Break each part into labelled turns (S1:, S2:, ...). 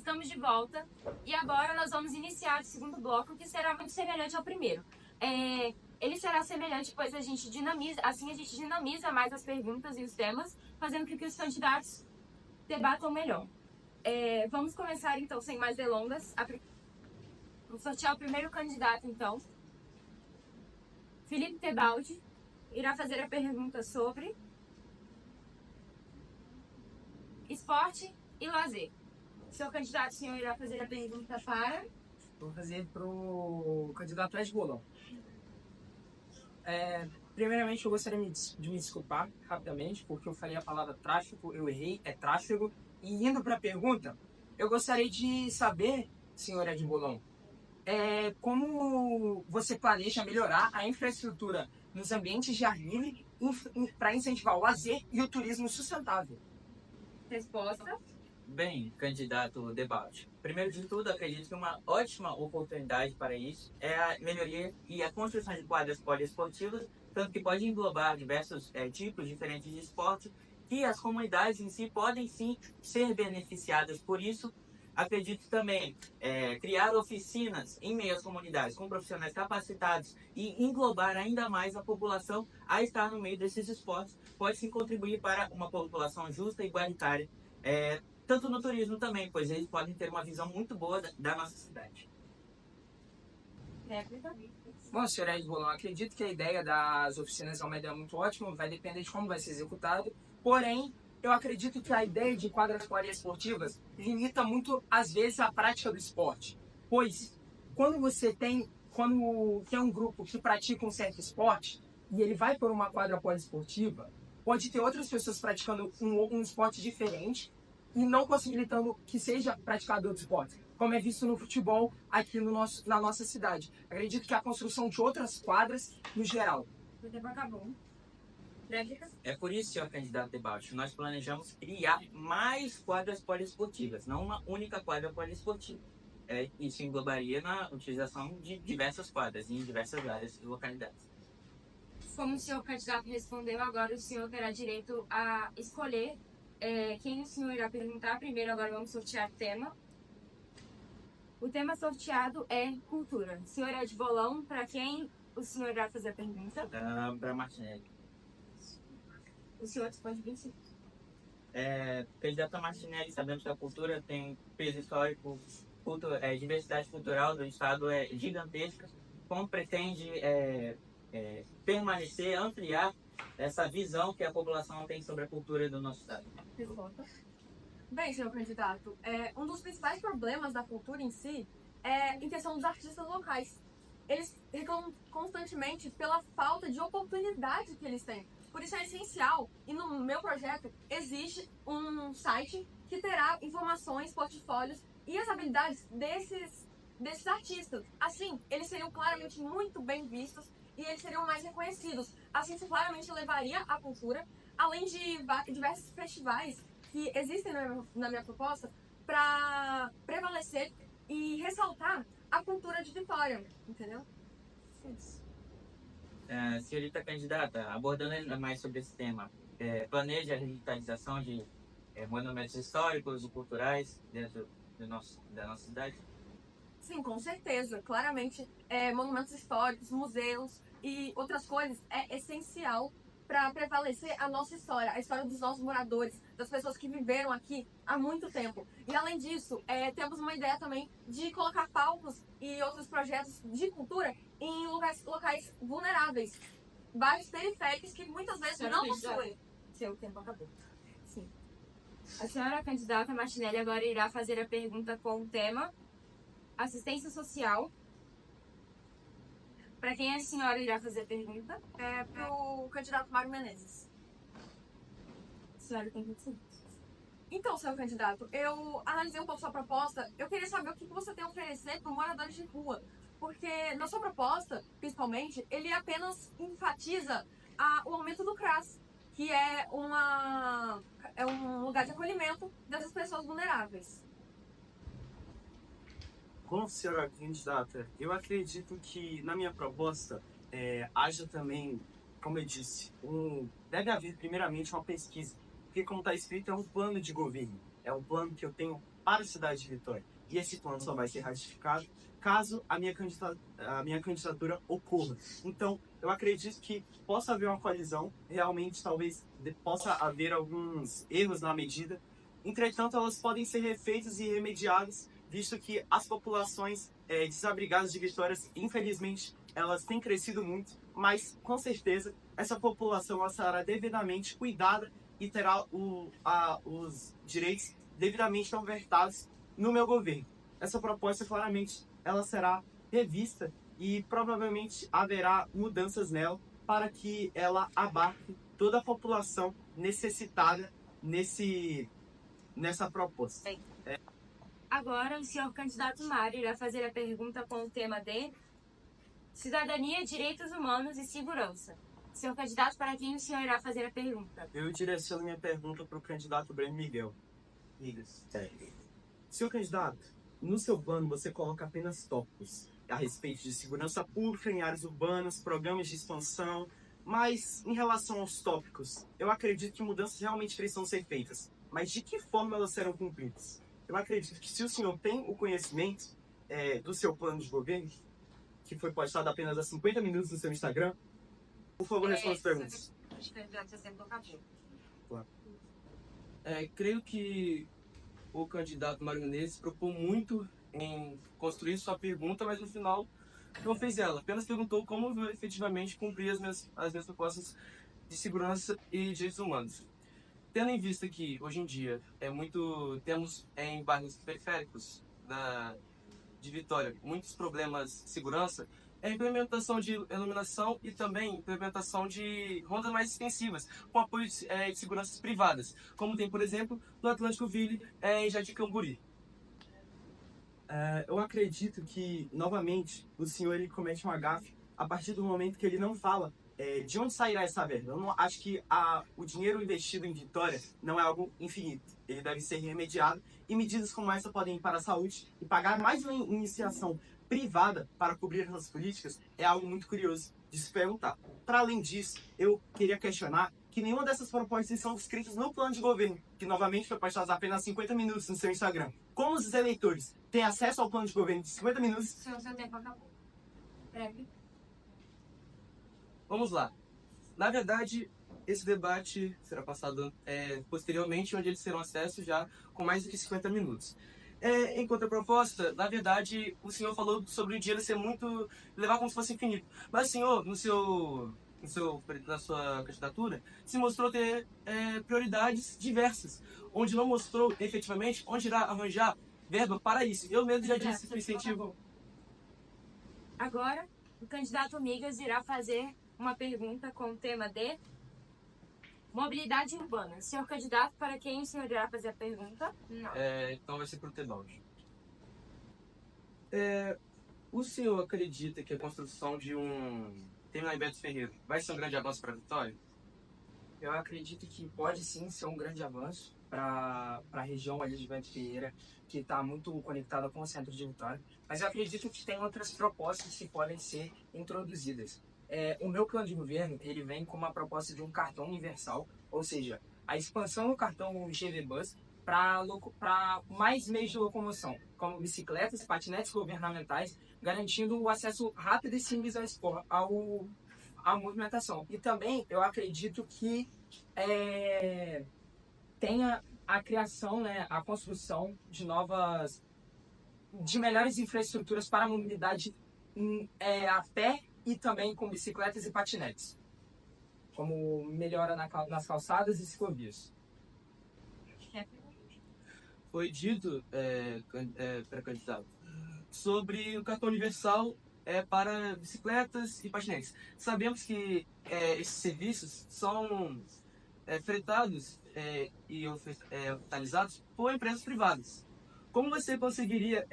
S1: Estamos de volta e agora nós vamos iniciar o segundo bloco, que será muito semelhante ao primeiro. Ele será semelhante, pois a gente dinamiza mais as perguntas e os temas, fazendo com que os candidatos debatam melhor. Vamos começar então, sem mais delongas. Vamos sortear o primeiro candidato, então. Felipe Tebaldi irá fazer a pergunta sobre esporte e lazer. Seu candidato, senhor, irá fazer a pergunta para...
S2: Vou fazer para o candidato Ed Bolão. Primeiramente, eu gostaria de me desculpar rapidamente, porque eu falei a palavra tráfego, eu errei, é tráfego. E indo para a pergunta, eu gostaria de saber, senhor Ed Bolão, como você planeja melhorar a infraestrutura nos ambientes de ar livre para incentivar o lazer e o turismo sustentável?
S1: Resposta.
S3: Bem, candidato Debate. Primeiro de tudo, acredito que uma ótima oportunidade para isso é a melhoria e a construção de quadras poliesportivas, tanto que pode englobar diversos tipos diferentes de esporte, que as comunidades em si podem sim ser beneficiadas por isso. Acredito também criar oficinas em meio às comunidades com profissionais capacitados e englobar ainda mais a população a estar no meio desses esportes pode sim contribuir para uma população justa e igualitária, tanto no turismo também, pois eles podem ter uma visão muito boa da nossa cidade.
S2: Bom, senhor Ed Bolão, acredito que a ideia das oficinas é uma ideia muito ótima, vai depender de como vai ser executado, porém, eu acredito que a ideia de quadras poliesportivas limita muito, às vezes, a prática do esporte. Pois, quando tem um grupo que pratica um certo esporte e ele vai por uma quadra poliesportiva, pode ter outras pessoas praticando um esporte diferente e não possibilitando que seja praticado outro esporte, como é visto no futebol aqui na nossa cidade. Acredito que a construção de outras quadras, no geral.
S1: O tempo acabou.
S3: É por isso, senhor candidato Debate, nós planejamos criar mais quadras poliesportivas, não uma única quadra poliesportiva. Isso englobaria na utilização de diversas quadras em diversas áreas e localidades.
S1: Como o senhor candidato respondeu, agora o senhor terá direito a escolher quem o senhor irá perguntar. Primeiro, agora vamos sortear o tema. O tema sorteado é cultura. Senhor Ed Bolão, para quem o senhor irá fazer a pergunta?
S3: Para Martinelli.
S1: O senhor dispõe de 25.
S3: Candidato Martinelli, sabemos que a cultura tem peso histórico, diversidade cultural do estado é gigantesca. Como pretende permanecer, ampliar essa visão que a população tem sobre a cultura do nosso estado?
S4: Bem, senhor candidato, um dos principais problemas da cultura em si é em questão dos artistas locais. Eles reclamam constantemente pela falta de oportunidade que eles têm. Por isso é essencial, e no meu projeto existe um site que terá informações, portfólios e as habilidades desses artistas. Assim, eles seriam claramente muito bem vistos e eles seriam mais reconhecidos. Assim, isso claramente levaria a cultura, além de diversos festivais que existem na minha proposta, para prevalecer e ressaltar a cultura de Vitória, entendeu? Isso.
S3: Senhorita candidata, abordando ainda mais sobre esse tema, planeja a revitalização de monumentos históricos e culturais dentro da nossa cidade?
S4: Sim, com certeza. Claramente, monumentos históricos, museus e outras coisas é essencial para prevalecer a nossa história, a história dos nossos moradores, das pessoas que viveram aqui há muito tempo. E além disso, temos uma ideia também de colocar palcos e outros projetos de cultura em locais vulneráveis, bairros periféricos que muitas vezes não possuem.
S1: Seu tempo acabou. Sim. A senhora candidata Martinelli agora irá fazer a pergunta com o tema assistência social. Para quem a senhora irá fazer a pergunta?
S4: Para o candidato Mário Menezes.
S1: A senhora tem 25.
S4: Então, senhor candidato, eu analisei um pouco sua proposta. Eu queria saber o que você tem a oferecer para moradores de rua. Porque na sua proposta, principalmente, ele apenas enfatiza o aumento do CRAS, que é um lugar de acolhimento dessas pessoas vulneráveis.
S5: Bom, senhora candidata, eu acredito que na minha proposta haja também, como eu disse, deve haver primeiramente uma pesquisa, porque como está escrito é um plano de governo, é um plano que eu tenho para a cidade de Vitória. E esse plano só vai ser ratificado caso a minha candidatura ocorra. Então, eu acredito que possa haver uma colisão, realmente talvez possa haver alguns erros na medida. Entretanto, elas podem ser refeitas e remediadas, visto que as populações desabrigadas de Vitória, infelizmente, elas têm crescido muito, mas com certeza essa população ela será devidamente cuidada e terá os direitos devidamente ofertados no meu governo. Essa proposta, claramente, ela será revista e provavelmente haverá mudanças nela para que ela abarque toda a população necessitada nessa proposta.
S1: Agora, o senhor candidato Mário irá fazer a pergunta com o tema de cidadania, direitos humanos e segurança. Senhor candidato, para quem o senhor irá fazer a pergunta?
S5: Eu direciono minha pergunta para o candidato Breno Miguel. Senhor candidato, no seu plano você coloca apenas tópicos a respeito de segurança pública em áreas urbanas, programas de expansão, mas em relação aos tópicos, eu acredito que mudanças realmente precisam ser feitas. Mas de que forma elas serão cumpridas? Eu acredito que se o senhor tem o conhecimento do seu plano de governo, que foi postado apenas há 50 minutos no seu Instagram, por favor, responda as perguntas.
S6: Creio que o candidato Mário Menezes propôs muito em construir sua pergunta, mas no final não fez ela. Apenas perguntou como vai efetivamente cumprir as minhas propostas de segurança e direitos humanos. Tendo em vista que, hoje em dia, temos em bairros periféricos de Vitória muitos problemas de segurança, a implementação de iluminação e também implementação de rondas mais extensivas, com apoio de seguranças privadas, como tem, por exemplo, no Atlântico Ville, em Jardim Camburi.
S5: Eu acredito que, novamente, o senhor ele comete uma gafe a partir do momento que ele não fala de onde sairá essa verba. Eu não acho que o dinheiro investido em Vitória não é algo infinito. Ele deve ser remediado e medidas como essa podem ir para a saúde e pagar mais uma iniciação privada para cobrir essas políticas é algo muito curioso de se perguntar. Para além disso, eu queria questionar que nenhuma dessas propostas são escritas no plano de governo, que novamente foi postado apenas 50 minutos no seu Instagram. Como os eleitores têm acesso ao plano de governo de 50 minutos?
S1: Seu tempo acabou. Breve.
S6: Vamos lá. Na verdade, esse debate será passado posteriormente, onde eles terão acesso já com mais do que 50 minutos. Em contraproposta, na verdade, o senhor falou sobre o dinheiro ser muito... levar como se fosse infinito. Mas o senhor, na sua candidatura, se mostrou ter prioridades diversas, onde não mostrou efetivamente onde irá arranjar verba para isso. Eu mesmo já disse que o incentivo...
S1: Agora, o candidato Migas irá fazer uma pergunta com o tema de mobilidade urbana. Senhor candidato, para quem o senhor irá fazer a pergunta? Não.
S6: Então vai ser para o Tebaldi. O senhor acredita que a construção de um terminal em Beto Ferreira vai ser um grande avanço para a Vitória?
S2: Eu acredito que pode sim ser um grande avanço para a região ali de Beto Ferreira, que está muito conectada com o centro de Vitória. Mas eu acredito que tem outras propostas que podem ser introduzidas. O meu plano de governo ele vem com uma proposta de um cartão universal, ou seja, a expansão do cartão GV Bus para mais meios de locomoção, como bicicletas, patinetes governamentais, garantindo o acesso rápido e simples à movimentação. E também eu acredito que tenha a criação, a construção de melhores infraestruturas para a mobilidade a pé e também com bicicletas e patinetes, como melhora nas calçadas e ciclovias.
S6: Foi dito, pré-candidato, sobre o cartão universal para bicicletas e patinetes. Sabemos que esses serviços são fretados e ofertalizados por empresas privadas. Como você conseguiria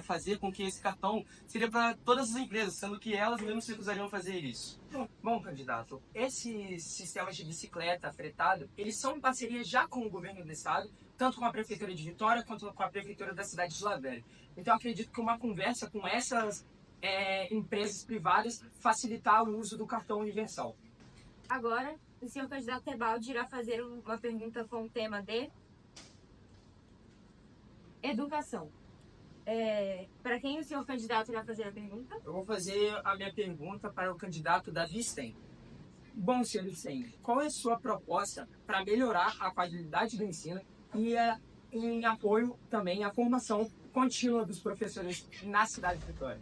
S6: fazer com que esse cartão seria para todas as empresas, sendo que elas mesmo se recusariam a fazer isso?
S2: Bom, candidato, esses sistemas de bicicleta fretado, eles são em parceria já com o governo do estado, tanto com a prefeitura de Vitória quanto com a prefeitura da cidade de Vila Velha. Então, acredito que uma conversa com essas empresas privadas facilitar o uso do cartão universal.
S1: Agora, o senhor candidato Tebaldi irá fazer uma pergunta com o tema de Educação. Para quem o senhor candidato irá fazer a pergunta?
S2: Eu vou fazer a minha pergunta para o candidato Davi Sten. Bom, senhor Sten, qual é a sua proposta para melhorar a qualidade do ensino e em apoio também à formação contínua dos professores na cidade de Vitória?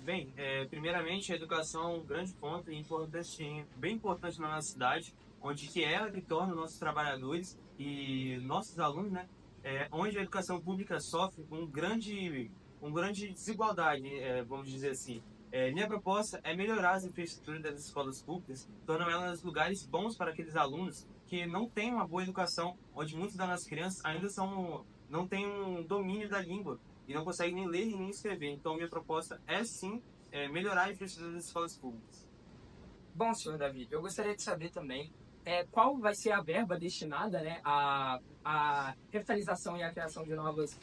S6: Bem, primeiramente, a educação é um grande ponto e bem importante na nossa cidade, onde que ela que torna nossos trabalhadores e nossos alunos, né, onde a educação pública sofre com grande desigualdade, vamos dizer assim. Minha proposta é melhorar as infraestruturas das escolas públicas, tornando elas lugares bons para aqueles alunos que não têm uma boa educação, onde muitas das nossas crianças ainda não têm um domínio da língua e não conseguem nem ler e nem escrever. Então, minha proposta é sim melhorar a infraestrutura das escolas públicas.
S2: Bom, senhor Davi, eu gostaria de saber também qual vai ser a verba destinada, né, à revitalização e à criação de novas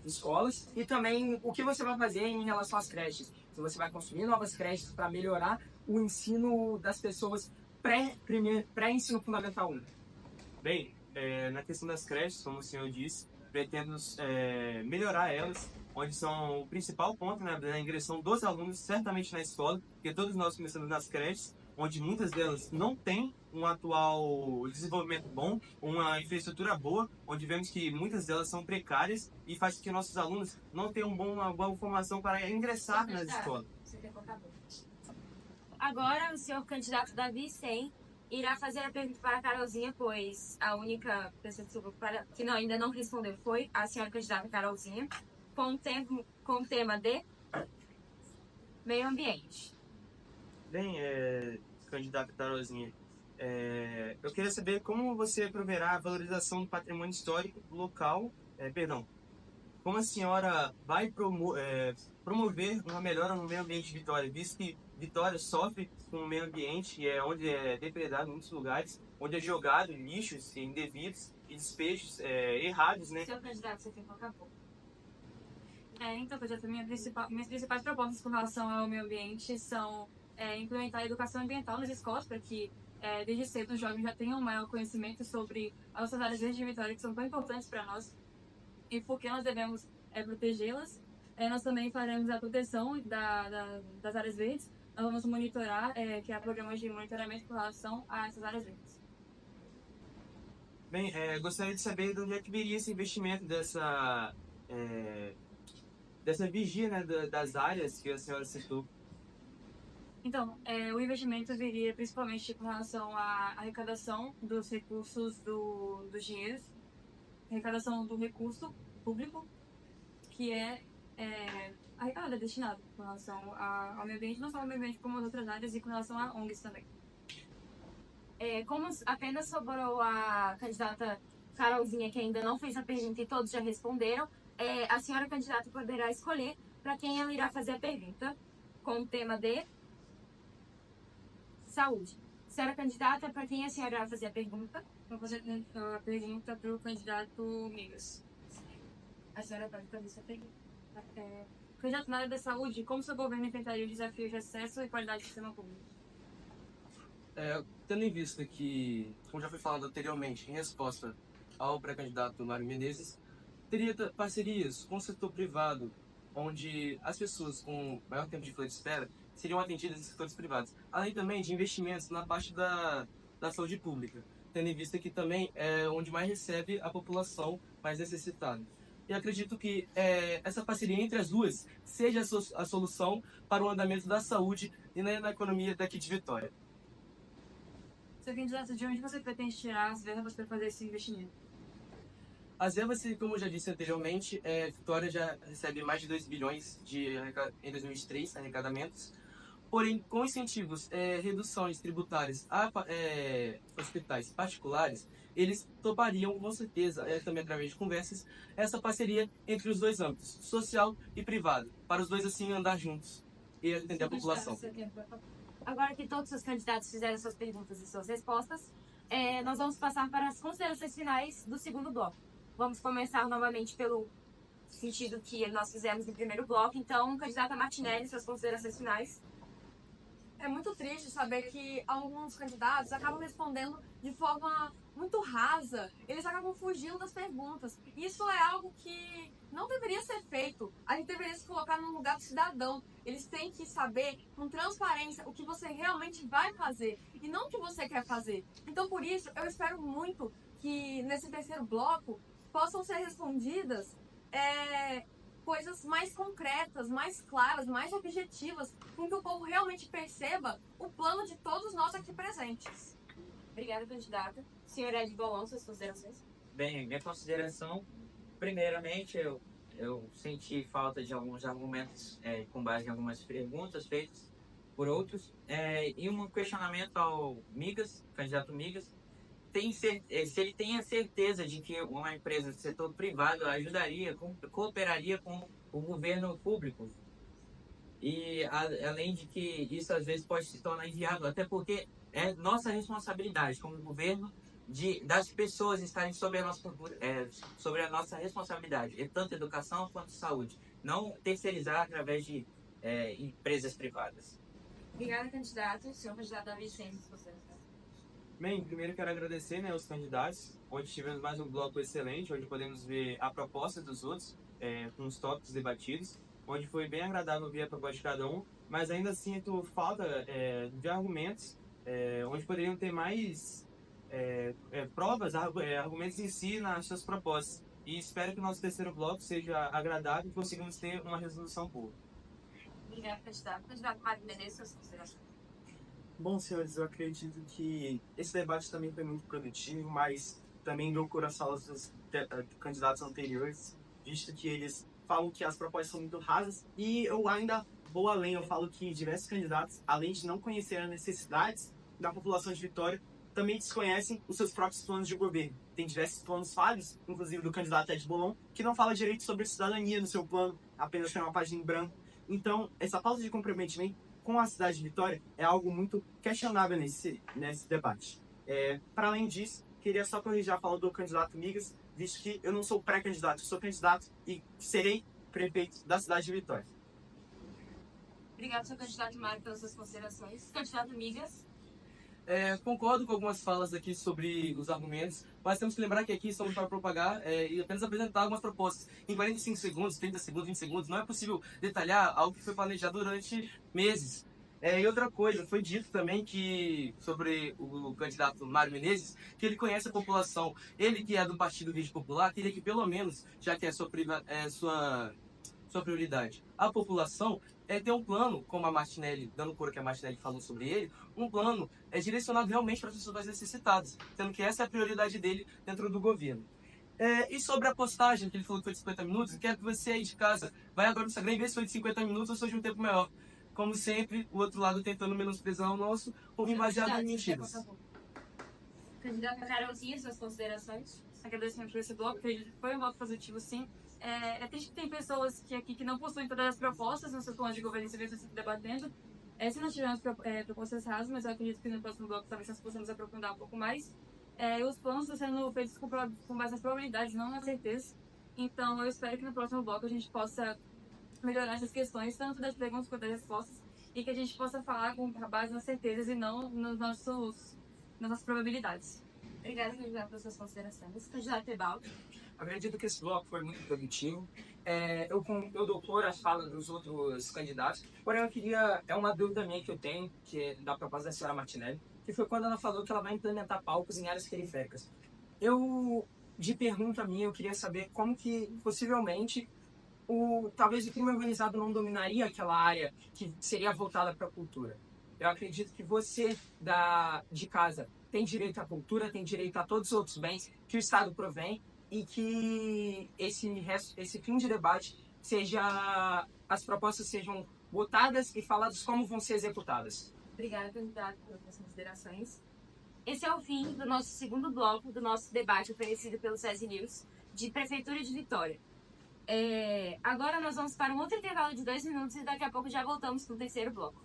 S2: escolas e também o que você vai fazer em relação às creches. Se você vai construir novas creches para melhorar o ensino das pessoas pré-ensino fundamental 1.
S6: Bem, na questão das creches, como o senhor disse, pretendo melhorar elas, onde são o principal ponto, né, da ingressão dos alunos certamente na escola, porque todos nós começamos nas creches, onde muitas delas não têm um atual desenvolvimento bom, uma infraestrutura boa, onde vemos que muitas delas são precárias e faz com que nossos alunos não tenham uma boa formação para ingressar nas escolas.
S1: Agora, o senhor candidato Davi Sten irá fazer a pergunta para a Carolzinha, pois a única pessoa do seu grupo que ainda não respondeu foi a senhora candidata Carolzinha, com o tema de meio ambiente.
S6: Bem, candidata Carolzinha, eu queria saber como você proverá a valorização do patrimônio histórico local, como a senhora vai promover uma melhora no meio ambiente de Vitória, visto que Vitória sofre com o meio ambiente, onde é depredado em muitos lugares, onde é jogado lixos indevidos e despejos errados, né?
S1: Senhor candidato, você tem que colocar pouco.
S4: Então, projeto, minhas principais propostas com relação ao meio ambiente são implementar a educação ambiental nas escolas, para que desde cedo os jovens já tenham um maior conhecimento sobre as nossas áreas verdes de Vitória, que são tão importantes para nós, e por que nós devemos protegê-las. Nós também faremos a proteção das áreas verdes. Nós vamos monitorar, criar programas de monitoramento com relação a essas áreas verdes.
S6: Bem, gostaria de saber de onde é que viria esse investimento dessa vigia, né, das áreas que a senhora citou.
S4: Então, o investimento viria principalmente com relação à arrecadação dos recursos dos dinheiros, arrecadação do recurso público, que arrecadado, destinado com relação ao meio ambiente, não só ao meio ambiente, como as outras áreas, e com relação a ONGs também.
S1: Como apenas sobrou a candidata Carolzinha, que ainda não fez a pergunta e todos já responderam, a senhora candidata poderá escolher para quem ela irá fazer a pergunta, com o tema de saúde. Senhora candidata, para quem a senhora irá fazer a pergunta?
S4: Vou fazer a pergunta para o candidato Migas.
S1: A senhora pode fazer essa pergunta.
S4: Candidato, na área da saúde, como seu governo enfrentaria os desafios de acesso e qualidade do sistema público?
S6: Tendo em vista que, como já foi falado anteriormente, em resposta ao pré-candidato Mário Menezes, teria parcerias com o setor privado, onde as pessoas com maior tempo de fila de espera seriam atendidas em setores privados, além também de investimentos na parte da saúde pública, tendo em vista que também é onde mais recebe a população mais necessitada. E acredito que essa parceria entre as duas seja a solução para o andamento da saúde e na economia daqui de Vitória.
S4: Seu candidato, de onde você pretende tirar as verbas para fazer esse investimento?
S6: As verbas, como eu já disse anteriormente, Vitória já recebe mais de 2 bilhões em 2023 arrecadamentos. Porém, com incentivos, reduções tributárias a hospitais particulares, eles topariam, com certeza, também através de conversas, essa parceria entre os dois âmbitos, social e privado, para os dois assim andar juntos e atender a população.
S1: Agora que todos os candidatos fizeram suas perguntas e suas respostas, nós vamos passar para as considerações finais do segundo bloco. Vamos começar novamente pelo sentido que nós fizemos no primeiro bloco. Então, candidata Martinelli, suas considerações finais.
S4: É muito triste saber que alguns candidatos acabam respondendo de forma muito rasa, eles acabam fugindo das perguntas. Isso é algo que não deveria ser feito. A gente deveria se colocar no lugar do cidadão. Eles têm que saber com transparência o que você realmente vai fazer e não o que você quer fazer. Então, por isso, eu espero muito que nesse terceiro bloco possam ser respondidas coisas mais concretas, mais claras, mais objetivas, com que o povo realmente perceba o plano de todos nós aqui presentes.
S1: Obrigada, candidata. Senhor Ed Bolon, suas considerações?
S3: Bem, minha consideração, primeiramente, eu senti falta de alguns argumentos com base em algumas perguntas feitas por outros, e um questionamento ao Migas, candidato Migas, se ele tem a certeza de que uma empresa do setor privado ajudaria, cooperaria com o governo público. E além de que isso às vezes pode se tornar inviável, até porque é nossa responsabilidade como governo das pessoas estarem sobre a nossa responsabilidade, tanto educação quanto saúde, não terceirizar através de empresas privadas.
S1: Obrigada, candidato. Senhor candidato Davi Sendes, você.
S6: Bem, primeiro quero agradecer, né, os candidatos. Hoje tivemos mais um bloco excelente, onde podemos ver a proposta dos outros, com os tópicos debatidos, onde foi bem agradável ouvir a proposta de cada um, mas ainda sinto falta de argumentos, onde poderiam ter mais provas, argumentos em si nas suas propostas. E espero que o nosso terceiro bloco seja agradável e consigamos ter uma resolução boa.
S1: Obrigada, candidato. Candidato Mário Menezes, suas considerações.
S5: Bom, senhores, eu acredito que esse debate também foi muito produtivo, mas também dou coração aos candidatos anteriores, visto que eles falam que as propostas são muito rasas, e eu ainda vou além, eu falo que diversos candidatos, além de não conhecer as necessidades da população de Vitória, também desconhecem os seus próprios planos de governo. Tem diversos planos falhos, inclusive do candidato Ed Bolon, que não fala direito sobre cidadania no seu plano, apenas tem uma página em branco. Então, essa falta de comprometimento com a cidade de Vitória é algo muito questionável nesse debate. Para além disso, queria só corrigir a fala do candidato Migas, visto que eu não sou pré-candidato, eu sou candidato e serei prefeito da cidade de Vitória.
S1: Obrigado, senhor candidato Mário, pelas suas considerações. Candidato Migas.
S6: Concordo com algumas falas aqui sobre os argumentos, mas temos que lembrar que aqui estamos para propagar e apenas apresentar algumas propostas. Em 45 segundos, 30 segundos, 20 segundos, não é possível detalhar algo que foi planejado durante meses. E outra coisa, foi dito também que, sobre o candidato Mário Menezes, que ele conhece a população. Ele que é do Partido Verde Popular, queria que pelo menos, já que é sua prioridade, a população ter um plano, como a Martinelli, dando coro que a Martinelli falou sobre ele, um plano direcionado realmente para as pessoas mais necessitadas, sendo que essa é a prioridade dele dentro do governo. E sobre a postagem, que ele falou que foi de 50 minutos, quero que você aí de casa vai agora no Instagram e vê se foi de 50 minutos ou se foi de um tempo maior. Como sempre, o outro lado tentando menosprezar o nosso, ou baseado em mentiras.
S1: Candidata Carolzinha, suas considerações?
S7: Agradecendo por esse bloco, que foi um bloco positivo, sim. É triste que tem pessoas que não possuem todas as propostas no seu plano de governo e se se debatendo. Se nós tivermos propostas rasas, mas eu acredito que no próximo bloco talvez nós possamos aprofundar um pouco mais. Os planos estão sendo feitos com base nas probabilidades, não na certeza. Então, eu espero que no próximo bloco a gente possa melhorar essas questões, tanto das perguntas quanto das respostas, e que a gente possa falar com base nas certezas e não nas nossas probabilidades.
S1: Obrigada, candidato, pelas suas considerações. Candidato Tebaldo.
S2: Acredito que esse bloco foi muito produtivo. Eu dou cor às falas dos outros candidatos, porém eu queria... É uma dúvida minha que eu tenho, que é da proposta da senhora Martinelli, que foi quando ela falou que ela vai implementar palcos em áreas periféricas. De pergunta minha, eu queria saber como que, possivelmente, talvez o crime organizado não dominaria aquela área que seria voltada para a cultura. Eu acredito que você, de casa, tem direito à cultura, tem direito a todos os outros bens que o Estado provém, e que esse fim de debate as propostas sejam votadas e faladas como vão ser executadas.
S1: Obrigada, candidato, pelas suas considerações. Esse é o fim do nosso segundo bloco do nosso debate oferecido pelo SESI News de Prefeitura de Vitória. Agora nós vamos para um outro intervalo de 2 minutos e daqui a pouco já voltamos com o terceiro bloco.